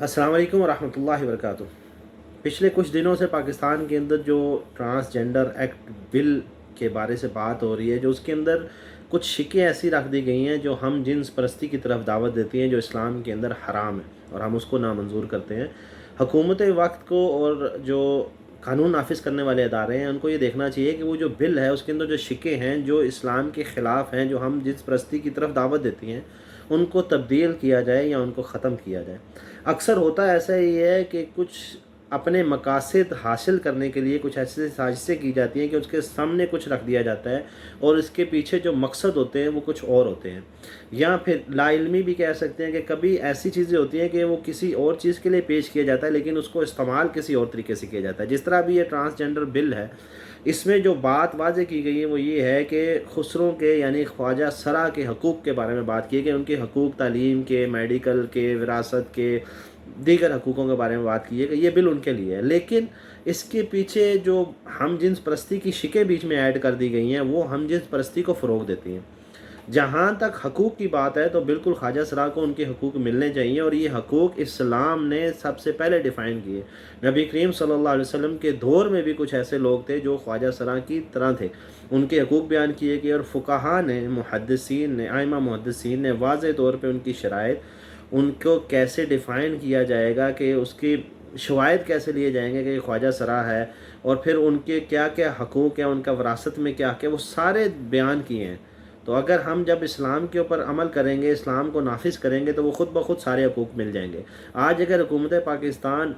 अस्सलाम वालेकुम वरहमतुल्लाहि वबरकातुहू। पिछले कुछ दिनों से पाकिस्तान के अंदर जो ट्रांसजेंडर एक्ट बिल के बारे से बात हो रही है, जो उसके अंदर कुछ शिकें ऐसी रख दी गई हैं जो हम जिन्स परस्ती की तरफ दावत देती हैं, जो इस्लाम के अंदर हराम है और हम उसको नामंजूर करते हैं। हुकूमत वक्त को और जो कानून नाफिज करने वाले अदारे हैं, उनको ये देखना चाहिए कि वो जो बिल है उसके अंदर जो शिकें हैं जो इस्लाम के ख़िलाफ़ हैं, जो हम जिन्स परस्ती की तरफ दावत देती हैं, उनको तब्दील किया जाए या उनको ख़त्म किया जाए। अक्सर होता ऐसा ही है कि कुछ अपने मकासद हासिल करने के लिए कुछ ऐसी साजिशें की जाती हैं कि उसके सामने कुछ रख दिया जाता है और इसके पीछे जो मकसद होते हैं वो कुछ और होते हैं। या फिर लाइल्मी भी कह सकते हैं कि कभी ऐसी चीज़ें होती हैं कि वो किसी और चीज़ के लिए पेश किया जाता है, लेकिन उसको इस्तेमाल किसी और तरीके से किया जाता है। जिस तरह अभी ये ट्रांसजेंडर बिल है, इसमें जो बात वाज़ेह की गई है वो ये है कि खुसरों के यानी ख्वाजा सरा के हकूक़ के बारे में बात की है कि उनके हकूक़ तालीम के, मेडिकल के, विरासत के, दीगर हकूक़ों के बारे में बात की है कि ये बिल उनके लिए है। लेकिन इसके पीछे जो हम जिन्स परस्ती की शिकें बीच में ऐड कर दी गई हैं, वो हम जिन्स परस्ती को फ़रोग़ देती हैं। जहाँ तक हकूक़ की बात है तो बिल्कुल ख्वाजा सरा को उनके हकूक़ मिलने चाहिए और ये हकूक़ इस्लाम ने सबसे पहले डिफ़ाइन किए। नबी करीम सल्लल्लाहु अलैहि वसल्लम के दौर में भी कुछ ऐसे लोग थे जो ख्वाजा सरा की तरह थे, उनके हकूक़ बयान किए गए और फ़ुक़हा ने, मुहद्दिसीन ने, आइमा मुहद्दिसीन ने वाज़ेह तौर पे उनकी शराइत, उनको कैसे डिफ़ाइन किया जाएगा कि उसकी शवाहिद कैसे लिए जाएंगे कि ये ख्वाजा सरा है और फिर उनके क्या क्या हकूक़ हैं, उनका विरासत में क्या क्या, वो सारे बयान किए हैं। तो अगर हम जब इस्लाम के ऊपर अमल करेंगे, इस्लाम को नाफिज करेंगे, तो वो ख़ुद ब खुद सारे हकूक़ मिल जाएंगे। आज अगर हुकूमत पाकिस्तान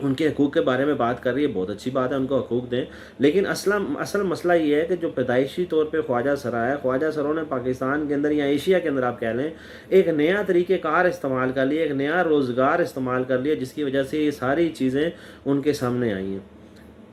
उनके हकूक़ के बारे में बात कर रही है, बहुत अच्छी बात है, उनको हकूक़ दें। लेकिन असल मसला ये है कि जो पैदाइशी तौर पे ख्वाजा सरा है, ख्वाजा सरों ने पाकिस्तान के अंदर या एशिया के अंदर आप कह लें, एक नया तरीक़ेकार इस्तेमाल कर लिया, एक नया रोज़गार इस्तेमाल कर लिया, जिसकी वजह से ये सारी चीज़ें उनके सामने आई हैं।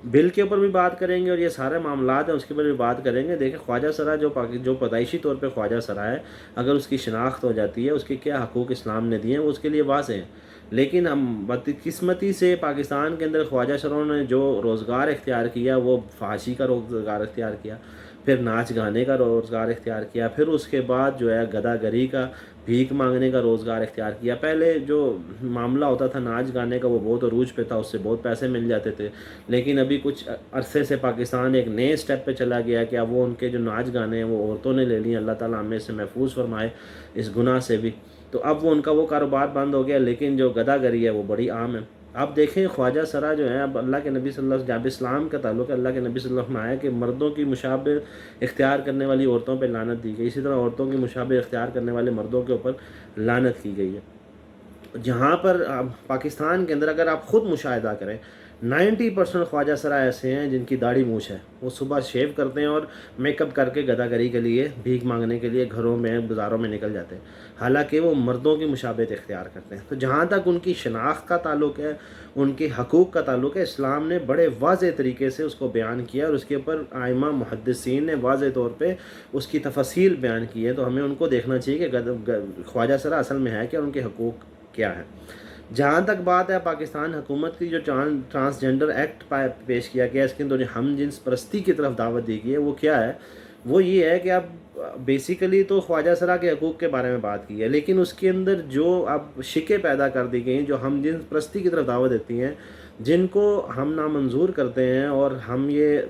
बिल के ऊपर भी बात करेंगे और ये सारे मामलात हैं उसके ऊपर भी बात करेंगे। देखें, ख्वाजा सरा जो पैदाइशी तौर पे ख्वाजा सरा है, अगर उसकी शनाख्त हो जाती है, उसके क्या हकूक़ इस्लाम ने दिए हैं वो उसके लिए वाज़ेह हैं। लेकिन हम बदकिस्मती से पाकिस्तान के अंदर ख्वाजा सरों ने जो रोज़गार इख्तियार किया वो फहाशी का रोज़गार इख्तियार किया, फिर नाच गाने का रोज़गार इख्तियार किया, फिर उसके बाद जो है गदागरी का, भीख मांगने का रोज़गार इख्तियार किया। पहले जो मामला होता था नाच गाने का वो बहुत अरूज पे था, उससे बहुत पैसे मिल जाते थे। लेकिन अभी कुछ अरसे से पाकिस्तान एक नए स्टेप पे चला गया कि अब वो उनके जो नाच गाने हैं वो औरतों ने ले लिए। अल्लाह ताला हमें से महफूज फरमाए इस गुनाह से भी। तो अब वो उनका वो कारोबार बंद हो गया, लेकिन जो गदागरी है वो बड़ी आम है। अब देखें, ख्वाजा सरा जो है, अब अल्लाह के नबी सल्लल्लाहु अलैहि वसल्लम, जब इस्लाम का ताल्लुक है, अल्लाह के नबी सल्लल्लाहु अलैहि वसल्लम आया कि मर्दों की मुशाबे इख्तियार करने वाली औरतों पे लानत दी गई, इसी तरह औरतों की मुशाबे इख्तियार करने वाले मर्दों के ऊपर लानत की गई है। जहाँ पर पाकिस्तान के अंदर अगर आप ख़ुद मुशाहिदा करें, 90% ख्वाजा सरा ऐसे हैं जिनकी दाढ़ी मूछ है। वो सुबह शेव करते हैं और मेकअप करके गदागरी के लिए, भीख मांगने के लिए घरों में, बाज़ारों में निकल जाते हैं, हालांकि वो मर्दों की मुशाबहत इख्तियार करते हैं। तो जहाँ तक उनकी शनाख्त का ताल्लुक है, उनके हकूक़ का ताल्लुक है, इस्लाम ने बड़े वाज़ेह तरीके से उसको बयान किया और उसके ऊपर आइमा मुहद्दिसीन ने वाज़ेह तौर पर उसकी तफसील बयान की है। तो हमें उनको देखना चाहिए कि ख्वाजा सरा असल में है क्या और उनके हकूक़ क्या है। जहाँ तक बात है पाकिस्तान हुकूमत की, जो ट्रांसजेंडर एक्ट पेश किया गया, इसके अंदर जो हम जिन्स परस्ती की तरफ दावत दी गई है वो क्या है, वो ये है कि अब बेसिकली तो ख्वाजा सरा के हकूक़ के बारे में बात की है, लेकिन उसके अंदर जो अब शिकें पैदा कर दी गई हैं, जो हम जिन्स परस्ती की तरफ दावत देती हैं, जिनको हम नामंजूर करते हैं और हम ये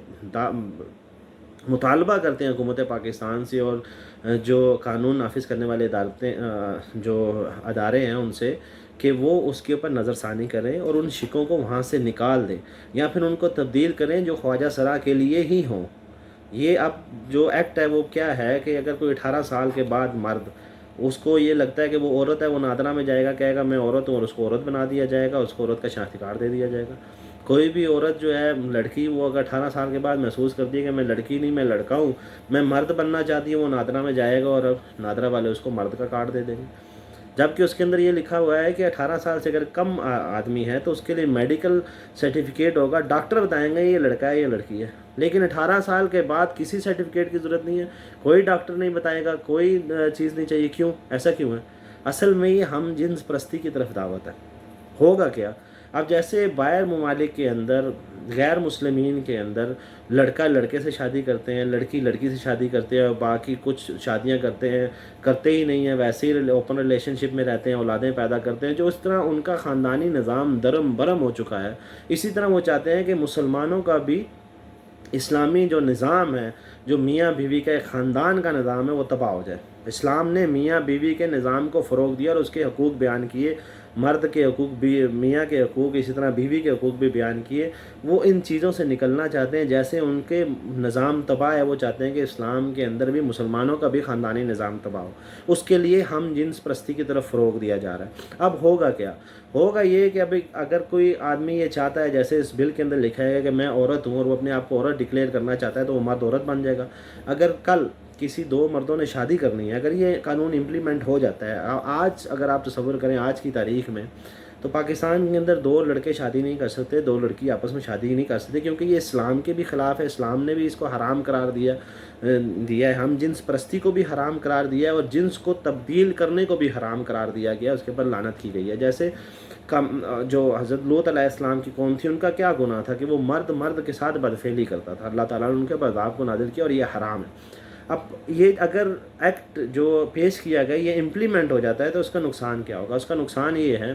मुतालबा करते हैं हुकूमत पाकिस्तान से और जो कानून नाफिज करने वाले अदारे हैं उनसे, कि वो उसके ऊपर नज़रसानी करें और उन शिकों को वहाँ से निकाल दें या फिर उनको तब्दील करें जो ख्वाजा सरा के लिए ही हों। ये अब जो एक्ट है वो क्या है कि अगर कोई 18 साल के बाद मर्द, उसको ये लगता है कि वो औरत है, वो नादरा में जाएगा, कहेगा मैं औरत हूँ, और उसको औरत बना दिया जाएगा, उसको औरत का शनाख्ती कार्ड दे दिया जाएगा। कोई भी औरत जो है, लड़की, वो अगर 18 साल के बाद महसूस करती है कि मैं लड़की नहीं, मैं लड़का हूँ, मैं मर्द बनना चाहती हूँ, वो नादरा में जाएगा और अब नादरा वाले उसको मर्द का कार्ड दे देंगे। जबकि उसके अंदर ये लिखा हुआ है कि 18 साल से अगर कम आदमी है तो उसके लिए मेडिकल सर्टिफिकेट होगा, डॉक्टर बताएंगे ये लड़का है ये लड़की है। लेकिन 18 साल के बाद किसी सर्टिफिकेट की ज़रूरत नहीं है, कोई डॉक्टर नहीं बताएगा, कोई चीज़ नहीं चाहिए। क्यों? ऐसा क्यों है? असल में ये हम जिन्स परस्ती की तरफ दावत है। होगा क्या اب جیسے باہر ممالک کے اندر غیر مسلمین کے اندر لڑکا لڑکے سے شادی کرتے ہیں، لڑکی لڑکی سے شادی کرتے ہیں، اور باقی کچھ شادیاں کرتے ہی نہیں ہیں، ویسے ہی اوپن ریلیشن شپ میں رہتے ہیں، اولادیں پیدا کرتے ہیں، جو اس طرح ان کا خاندانی نظام درم برم ہو چکا ہے، اسی طرح وہ چاہتے ہیں کہ مسلمانوں کا بھی اسلامی جو نظام ہے، جو میاں بیوی کا ایک خاندان کا نظام ہے، وہ تباہ ہو جائے۔ اسلام نے میاں بیوی کے نظام کو فروغ دیا اور اس کے حقوق بیان کیے، مرد کے حقوق بھی، میاں کے حقوق، اسی طرح بیوی کے حقوق بھی بیان کیے۔ وہ ان چیزوں سے نکلنا چاہتے ہیں، جیسے ان کے نظام تباہ ہے، وہ چاہتے ہیں کہ اسلام کے اندر بھی مسلمانوں کا بھی خاندانی نظام تباہ ہو۔ اس کے لیے ہم جنس پرستی کی طرف فروغ دیا جا رہا ہے۔ اب ہوگا کیا؟ ہوگا یہ کہ اب اگر کوئی آدمی یہ چاہتا ہے، جیسے اس بل کے اندر لکھا ہے کہ میں عورت ہوں، اور وہ اپنے آپ کو عورت ڈکلیئر کرنا چاہتا ہے، تو وہ مرد عورت بن جائے گا۔ اگر کل کسی دو مردوں نے شادی کرنی ہے، اگر یہ قانون امپلیمنٹ ہو جاتا ہے، آج اگر آپ تصور کریں آج کی تاریخ میں، تو پاکستان کے اندر دو لڑکے شادی نہیں کر سکتے، دو لڑکی آپس میں شادی نہیں کر سکتے، کیونکہ یہ اسلام کے بھی خلاف ہے۔ اسلام نے بھی اس کو حرام قرار دیا ہے، ہم جنس پرستی کو بھی حرام قرار دیا ہے، اور جنس کو تبدیل کرنے کو بھی حرام قرار دیا گیا، اس کے اوپر لعنت کی گئی ہے۔ جیسے جو حضرت لوط علیہ السلام کی قوم تھی، ان کا کیا گناہ تھا کہ وہ مرد کے ساتھ بدفعلی کرتا تھا، اللہ تعالیٰ نے ان کے عذاب کو نازل کیا، اور یہ حرام ہے۔ اب یہ اگر ایکٹ جو پیش کیا گیا یہ امپلیمنٹ ہو جاتا ہے، تو اس کا نقصان کیا ہوگا؟ اس کا نقصان یہ ہے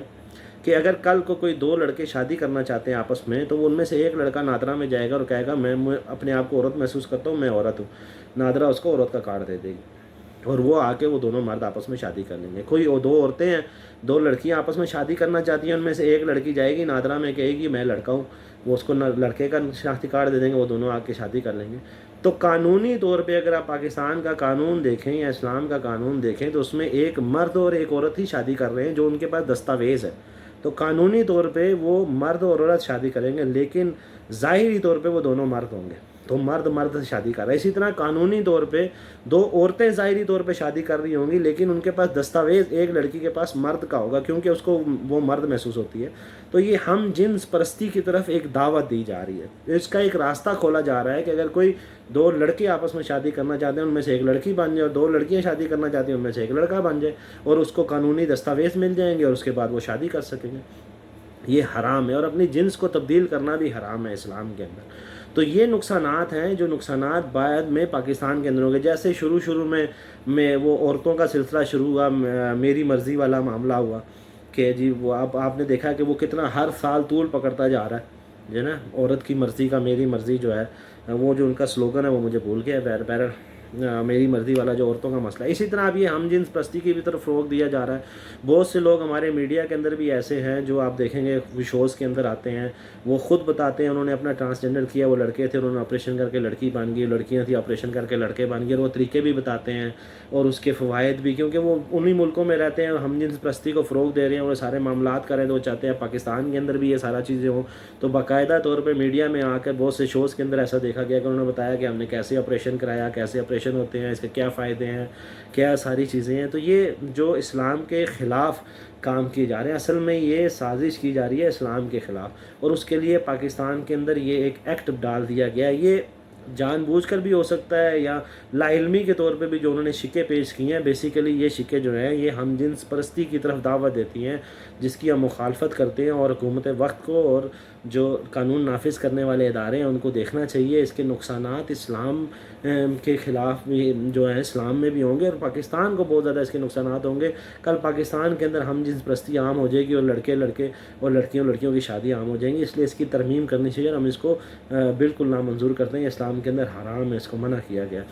کہ اگر کل کو کوئی دو لڑکے شادی کرنا چاہتے ہیں آپس میں، تو وہ ان میں سے ایک لڑکا نادرا میں جائے گا اور کہے گا میں اپنے آپ کو عورت محسوس کرتا ہوں، میں عورت ہوں، نادرا اس کو عورت کا کارڈ دے دے گی، اور وہ آ کے وہ دونوں مرد آپس میں شادی کر لیں گے۔ کوئی دو عورتیں ہیں، دو لڑکیاں آپس میں شادی کرنا چاہتی ہیں، ان میں سے ایک لڑکی جائے گی نادرا میں، کہے گی میں لڑکا ہوں، وہ اس کو لڑکے کا شناختی کارڈ دے دیں گے، وہ دونوں آ کے شادی کر لیں گے۔ تو قانونی طور پہ اگر آپ پاکستان کا قانون دیکھیں یا اسلام کا قانون دیکھیں، تو اس میں ایک مرد اور ایک عورت ہی شادی کر رہے ہیں جو ان کے پاس دستاویز ہے۔ تو قانونی طور پہ وہ مرد اور عورت شادی کریں گے، لیکن ظاہری طور پہ وہ دونوں مرد ہوں گے، تو مرد سے شادی کر رہا ہے۔ اسی طرح قانونی طور پہ دو عورتیں ظاہری طور پہ شادی کر رہی ہوں گی، لیکن ان کے پاس دستاویز ایک لڑکی کے پاس مرد کا ہوگا، کیونکہ اس کو وہ مرد محسوس ہوتی ہے۔ تو یہ ہم جنس پرستی کی طرف ایک دعوت دی جا رہی ہے، اس کا ایک راستہ کھولا جا رہا ہے کہ اگر کوئی دو لڑکے آپس میں شادی کرنا چاہتے ہیں، ان میں سے ایک لڑکی بن جائے، اور دو لڑکیاں شادی کرنا چاہتی ہیں، ان میں سے ایک لڑکا بن جائے، اور اس کو قانونی دستاویز مل جائیں گے، اور اس کے بعد وہ شادی کر سکیں گے۔ یہ حرام ہے، اور اپنی جنس کو تبدیل کرنا بھی حرام ہے اسلام کے اندر۔ تو یہ نقصانات ہیں جو نقصانات بعد میں پاکستان کے اندر ہوں گے۔ جیسے شروع میں وہ عورتوں کا سلسلہ شروع ہوا، میری مرضی والا معاملہ ہوا کہ جی وہ اب آپ نے دیکھا کہ وہ کتنا ہر سال طول پکڑتا جا رہا ہے، جو نا عورت کی مرضی کا میری مرضی جو ہے، وہ جو ان کا سلوگن ہے وہ مجھے بھول گیا ہے، میری مرضی والا جو عورتوں کا مسئلہ ہے۔ اسی طرح اب یہ ہم جنس پرستی کی بھی طرف فروغ دیا جا رہا ہے۔ بہت سے لوگ ہمارے میڈیا کے اندر بھی ایسے ہیں جو آپ دیکھیں گے شوز کے اندر آتے ہیں، وہ خود بتاتے ہیں انہوں نے اپنا ٹرانسجنڈر کیا، وہ لڑکے تھے انہوں نے آپریشن کر کے لڑکی بن گئی، لڑکیاں تھیں آپریشن کر کے لڑکے بن گئے، اور وہ طریقے بھی بتاتے ہیں اور اس کے فوائد بھی، کیونکہ وہ انہی ملکوں میں رہتے ہیں، ہم جنس پرستی کو فروغ دے رہے ہیں، وہ سارے معاملات کریں تو وہ چاہتے ہیں پاکستان کے اندر بھی یہ سارا چیزیں ہوں۔ تو باقاعدہ طور پہ میڈیا میں آ کر بہت سے شوز کے اندر ایسا دیکھا گیا کہ انہوں نے بتایا کہ ہم نے کیسے آپریشن کرایا، کیسے آپریشن ہوتے ہیں، اس کے کیا فائدے ہیں، کیا ساری چیزیں ہیں۔ تو یہ جو اسلام کے خلاف کام کیے جا رہے ہیں، اصل میں یہ سازش کی جا رہی ہے اسلام کے خلاف، اور اس کے لیے پاکستان کے اندر یہ ایک ایکٹ ڈال دیا گیا ہے۔ یہ جان بوجھ کر بھی ہو سکتا ہے یا لا علمی کے طور پہ بھی جو انہوں نے شکے پیش کی ہیں، بیسیکلی یہ شکے جو ہیں یہ ہم جنس پرستی کی طرف دعوت دیتی ہیں، جس کی ہم مخالفت کرتے ہیں، اور حکومت وقت کو اور جو قانون نافذ کرنے والے ادارے ہیں ان کو دیکھنا چاہیے۔ اس کے نقصانات اسلام کے خلاف بھی جو ہیں اسلام میں بھی ہوں گے، اور پاکستان کو بہت زیادہ اس کے نقصانات ہوں گے۔ کل پاکستان کے اندر ہم جنس پرستی عام ہو جائے گی، اور لڑکے اور لڑکیوں کی شادی عام ہو جائیں گی، اس لیے اس کی ترمیم کرنی چاہیے، اور ہم اس کو بالکل نامنظور کرتے ہیں۔ اسلام کے اندر حرام ہے، اس کو منع کیا گیا۔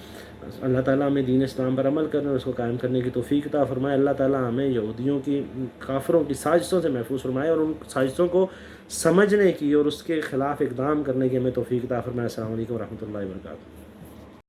اللہ تعالیٰ ہمیں دین اسلام پر عمل کرنے اور اس کو قائم کرنے کی توفیق عطا فرمائے۔ اللہ تعالیٰ ہمیں یہودیوں کی، کافروں کی سازشوں سے محفوظ فرمائے، اور ان سازشوں کو سمجھنے کی اور اس کے خلاف اقدام کرنے کی ہمیں توفیق عطا فرمائے۔ السلام علیکم ورحمۃ اللہ وبرکاتہ۔